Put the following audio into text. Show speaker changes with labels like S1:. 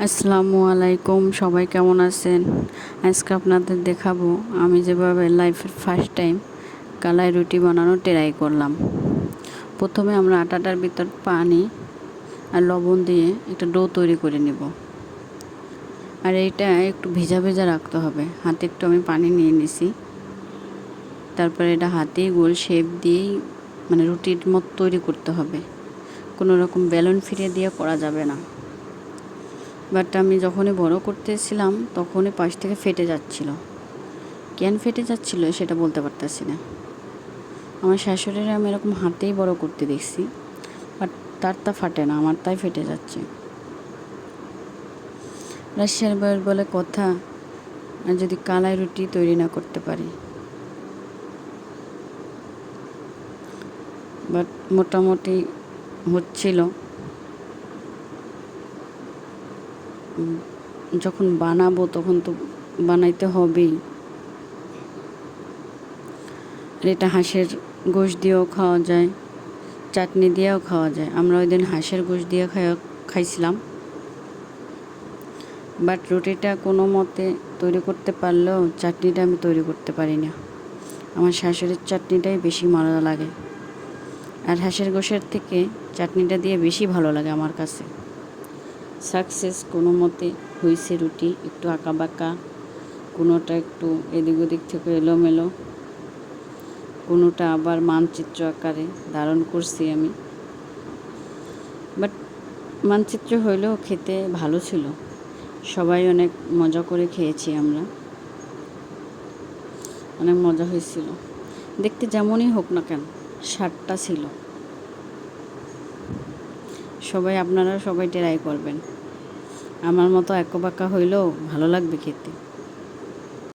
S1: আসসালামু আলাইকুম, সবাই কেমন আছেন? আজকে আপনাদের দেখাবো আমি যেভাবে লাইফের ফার্স্ট টাইম কালাই রুটি বানানোর ট্রাই করলাম। প্রথমে আমরা আটাটার ভিতর পানি আর লবণ দিয়ে একটা ডো তৈরি করে নেব। আর এইটা একটু ভেজা ভেজা রাখতে হবে। হাতে একটু আমি পানি নিয়ে নিছি। তারপরে এটা হাতেই গোল শেপ দিয়েই মানে রুটির মতো তৈরি করতে হবে। কোনো রকম বেলুন ফিরিয়ে দিয়ে করা যাবে না। বাট আমি যখনই বড় করতেছিলাম তখনই পাশ থেকে ফেটে যাচ্ছিল। কেন ফেটে যাচ্ছিল সেটা বলতে পারতেছি না। আমার শাশুড়িরা আমি এরকম হাতেই বড় করতে দেখছি, বাট তার তা ফাটে না, আমার তাই ফেটে যাচ্ছে। রাশিয়ার বয়স বলে কথা, আর যদি কালাই রুটি তৈরি না করতে পারি। বাট মোটামুটি হচ্ছিল। যখন বানাবো তখন তো বানাইতে হবেই। এটা হাঁসের গোশ দিয়েও খাওয়া যায়, চাটনি দিয়েও খাওয়া যায়। আমরা ওই দিন হাঁসের গোশ দিয়ে খাইছিলাম। বাট রুটিটা কোনো মতে তৈরি করতে পারলেও চাটনিটা আমি তৈরি করতে পারি না। আমার শাশুড়ির চাটনিটাই বেশি ভালো লাগে, আর হাঁসের গোশের থেকে চাটনিটা দিয়ে বেশি ভালো লাগে আমার কাছে। সাকসেস কোনো মতে হয়েছে। রুটি একটু আঁকা বাঁকা, কোনোটা একটু এদিক ওদিক থেকে এলোমেলো, কোনোটা আবার মানচিত্র আকারে ধারণ করছি আমি। বাট মানচিত্র হইলেও খেতে ভালো ছিল। সবাই অনেক মজা করে খেয়েছি আমরা, অনেক মজা হয়েছিল। দেখতে যেমনই হোক না কেন, স্বাদটা ছিল। আপনারা সবাই ট্রাই করবেন। আমার মতো একা বাঁকা হইলেও ভালো লাগবে খেতে।